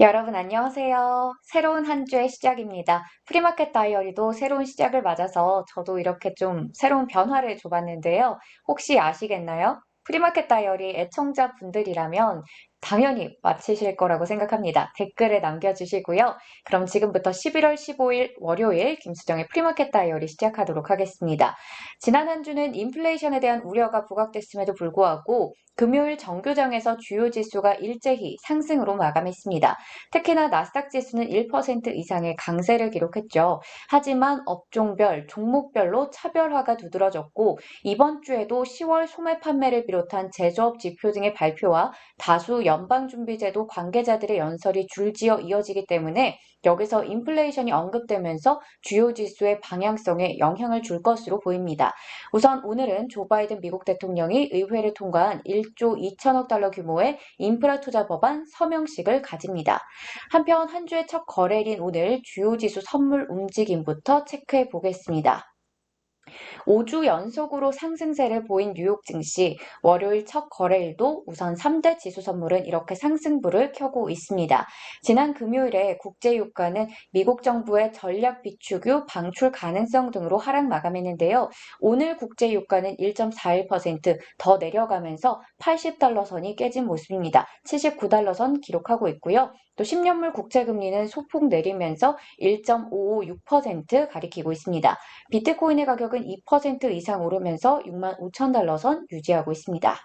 여러분 안녕하세요. 새로운 한 주의 시작입니다. 프리마켓 다이어리도 새로운 시작을 맞아서 저도 이렇게 좀 새로운 변화를 줘봤는데요. 혹시 아시겠나요? 프리마켓 다이어리 애청자분들이라면 당연히 맞히실 거라고 생각합니다. 댓글에 남겨주시고요. 그럼 지금부터 11월 15일 월요일 김수정의 프리마켓 다이어리 시작하도록 하겠습니다. 지난 한 주는 인플레이션에 대한 우려가 부각됐음에도 불구하고 금요일 정교장에서 주요 지수가 일제히 상승으로 마감했습니다. 특히나 나스닥 지수는 1% 이상의 강세를 기록했죠. 하지만 업종별, 종목별로 차별화가 두드러졌고 이번 주에도 10월 소매 판매를 비롯한 제조업 지표 등의 발표와 다수 연방준비제도 관계자들의 연설이 줄지어 이어지기 때문에 여기서 인플레이션이 언급되면서 주요 지수의 방향성에 영향을 줄 것으로 보입니다. 우선 오늘은 조 바이든 미국 대통령이 의회를 통과한 1조 2천억 달러 규모의 인프라 투자 법안 서명식을 가집니다. 한편 한 주의 첫 거래일인 오늘 주요 지수 선물 움직임부터 체크해 보겠습니다. 5주 연속으로 상승세를 보인 뉴욕 증시, 월요일 첫 거래일도 우선 3대 지수 선물은 이렇게 상승부를 켜고 있습니다. 지난 금요일에 국제유가는 미국 정부의 전략 비축유 방출 가능성 등으로 하락 마감했는데요. 오늘 국제유가는 1.41%더 내려가면서 80달러 선이 깨진 모습입니다. 79달러 선 기록하고 있고요. 또 10년물 국채금리는 소폭 내리면서 1.556% 가리키고 있습니다. 비트코인의 가격은 2% 이상 오르면서 6만 5천 달러 선 유지하고 있습니다.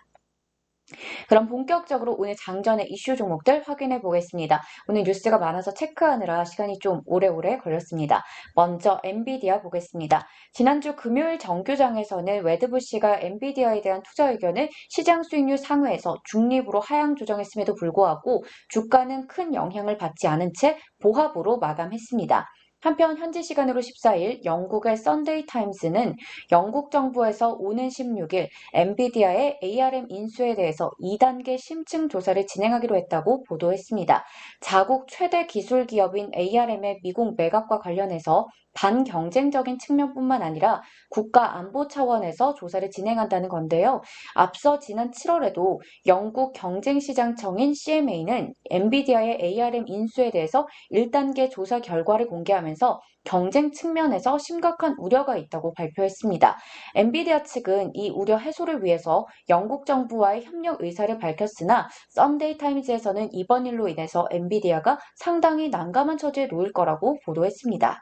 그럼 본격적으로 오늘 장전의 이슈 종목들 확인해 보겠습니다. 오늘 뉴스가 많아서 체크하느라 시간이 좀 오래오래 걸렸습니다. 먼저 엔비디아 보겠습니다. 지난주 금요일 정규장에서는 웨드부시가 엔비디아에 대한 투자 의견을 시장 수익률 상회에서 중립으로 하향 조정했음에도 불구하고 주가는 큰 영향을 받지 않은 채 보합으로 마감했습니다. 한편 현지 시간으로 14일 영국의 썬데이 타임스는 영국 정부에서 오는 16일 엔비디아의 ARM 인수에 대해서 2단계 심층 조사를 진행하기로 했다고 보도했습니다. 자국 최대 기술 기업인 ARM의 미국 매각과 관련해서 반경쟁적인 측면뿐만 아니라 국가 안보 차원에서 조사를 진행한다는 건데요. 앞서 지난 7월에도 영국 경쟁시장청인 CMA는 엔비디아의 ARM 인수에 대해서 1단계 조사 결과를 공개하면서 경쟁 측면에서 심각한 우려가 있다고 발표했습니다. 엔비디아 측은 이 우려 해소를 위해서 영국 정부와의 협력 의사를 밝혔으나 썬데이 타임즈에서는 이번 일로 인해서 엔비디아가 상당히 난감한 처지에 놓일 거라고 보도했습니다.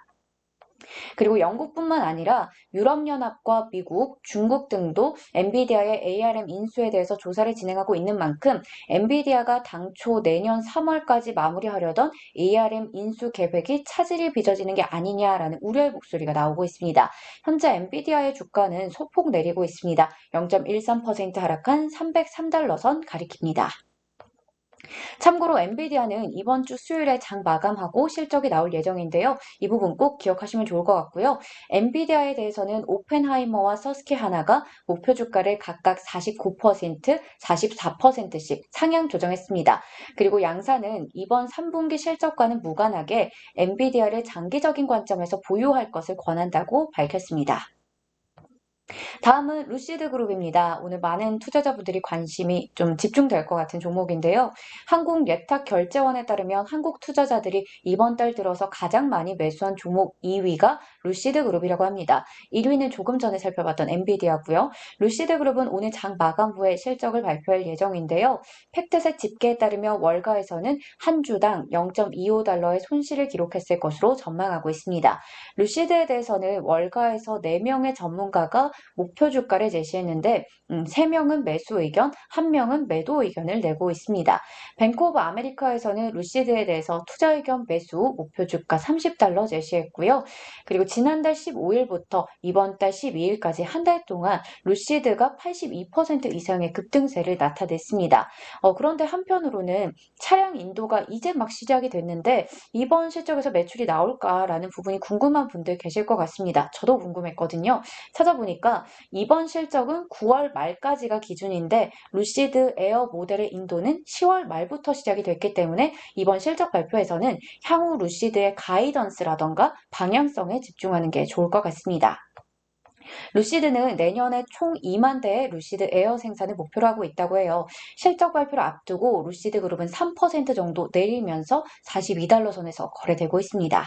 그리고 영국뿐만 아니라 유럽연합과 미국, 중국 등도 엔비디아의 ARM 인수에 대해서 조사를 진행하고 있는 만큼 엔비디아가 당초 내년 3월까지 마무리하려던 ARM 인수 계획이 차질이 빚어지는 게 아니냐라는 우려의 목소리가 나오고 있습니다. 현재 엔비디아의 주가는 소폭 내리고 있습니다. 0.13% 하락한 303달러 선 가리킵니다. 참고로 엔비디아는 이번 주 수요일에 장 마감하고 실적이 나올 예정인데요. 이 부분 꼭 기억하시면 좋을 것 같고요. 엔비디아에 대해서는 오펜하이머와 서스케하나가 목표 주가를 각각 49%, 44%씩 상향 조정했습니다. 그리고 양사는 이번 3분기 실적과는 무관하게 엔비디아를 장기적인 관점에서 보유할 것을 권한다고 밝혔습니다. 다음은 루시드 그룹입니다. 오늘 많은 투자자분들이 관심이 좀 집중될 것 같은 종목인데요. 한국 예탁 결제원에 따르면 한국 투자자들이 이번 달 들어서 가장 많이 매수한 종목 2위가 루시드 그룹이라고 합니다. 1위는 조금 전에 살펴봤던 엔비디아고요. 루시드 그룹은 오늘 장 마감 후에 실적을 발표할 예정인데요. 팩트셋 집계에 따르면 월가에서는 한 주당 0.25달러의 손실을 기록했을 것으로 전망하고 있습니다. 루시드에 대해서는 월가에서 4명의 전문가가 목표 주가를 제시했는데 3명은 매수 의견, 1명은 매도 의견을 내고 있습니다. 뱅크 오브 아메리카에서는 루시드에 대해서 투자 의견 매수 목표 주가 30달러 제시했고요. 그리고 지난달 15일부터 이번 달 12일까지 한 달 동안 루시드가 82% 이상의 급등세를 나타냈습니다. 그런데 한편으로는 차량 인도가 이제 막 시작이 됐는데 이번 실적에서 매출이 나올까라는 부분이 궁금한 분들 계실 것 같습니다. 저도 궁금했거든요. 찾아보니까 이번 실적은 9월 말까지가 기준인데 루시드 에어 모델의 인도는 10월 말부터 시작이 됐기 때문에 이번 실적 발표에서는 향후 루시드의 가이던스라던가 방향성에 집중하는 게 좋을 것 같습니다. 루시드는 내년에 총 2만 대의 루시드 에어 생산을 목표로 하고 있다고 해요. 실적 발표를 앞두고 루시드 그룹은 3% 정도 내리면서 42달러 선에서 거래되고 있습니다.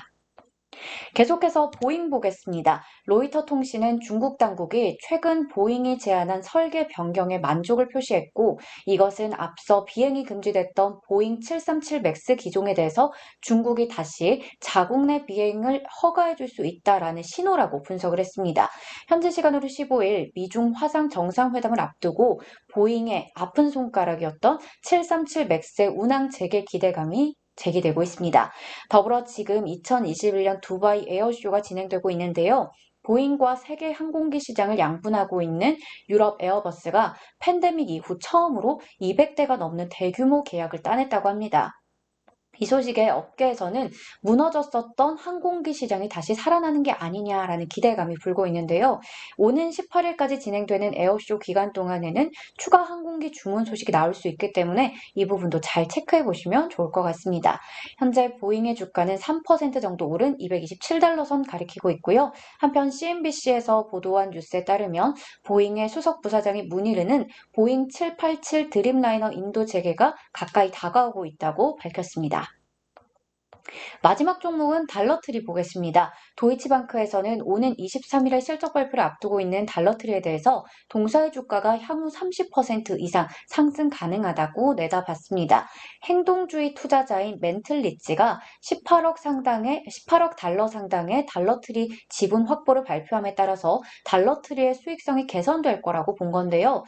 계속해서 보잉 보겠습니다. 로이터 통신은 중국 당국이 최근 보잉이 제안한 설계 변경에 만족을 표시했고, 이것은 앞서 비행이 금지됐던 보잉 737 맥스 기종에 대해서 중국이 다시 자국 내 비행을 허가해 줄 수 있다라는 신호라고 분석을 했습니다. 현지 시간으로 15일 미중 화상 정상회담을 앞두고 보잉의 아픈 손가락이었던 737 맥스의 운항 재개 기대감이 제기되고 있습니다. 더불어 지금 2021년 두바이 에어쇼가 진행되고 있는데요. 보잉과 세계 항공기 시장을 양분하고 있는 유럽 에어버스가 팬데믹 이후 처음으로 200대가 넘는 대규모 계약을 따냈다고 합니다. 이 소식에 업계에서는 무너졌었던 항공기 시장이 다시 살아나는 게 아니냐라는 기대감이 불고 있는데요. 오는 18일까지 진행되는 에어쇼 기간 동안에는 추가 항공기 주문 소식이 나올 수 있기 때문에 이 부분도 잘 체크해 보시면 좋을 것 같습니다. 현재 보잉의 주가는 3% 정도 오른 227달러 선 가리키고 있고요. 한편 CNBC에서 보도한 뉴스에 따르면 보잉의 수석 부사장이 문의르는 보잉 787 드림라이너 인도 재개가 가까이 다가오고 있다고 밝혔습니다. 마지막 종목은 달러트리 보겠습니다. 도이치방크에서는 오는 23일에 실적 발표를 앞두고 있는 달러트리에 대해서 동사의 주가가 향후 30% 이상 상승 가능하다고 내다봤습니다. 행동주의 투자자인 멘틀리츠가 18억 달러 상당의 달러트리 지분 확보를 발표함에 따라서 달러트리의 수익성이 개선될 거라고 본 건데요.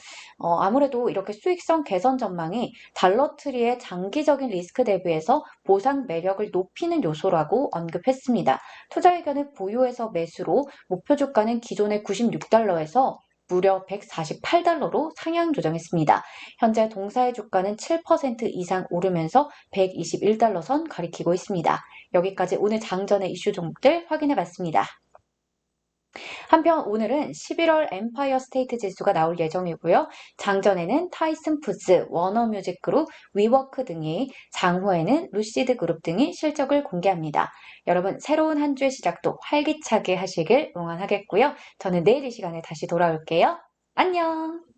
아무래도 이렇게 수익성 개선 전망이 달러트리의 장기적인 리스크 대비해서 보상 매력을 높이는 요소라고 언급했습니다. 투자 의견을 보유해서 매수로 목표 주가는 기존의 96달러에서 무려 148달러로 상향 조정했습니다. 현재 동사의 주가는 7% 이상 오르면서 121달러 선 가리키고 있습니다. 여기까지 오늘 장전의 이슈 종목들 확인해 봤습니다. 한편 오늘은 11월 엠파이어 스테이트 지수가 나올 예정이고요. 장전에는 타이슨 푸드, 워너뮤직 그룹, 위워크 등이, 장후에는 루시드 그룹 등이 실적을 공개합니다. 여러분 새로운 한 주의 시작도 활기차게 하시길 응원하겠고요. 저는 내일 이 시간에 다시 돌아올게요. 안녕!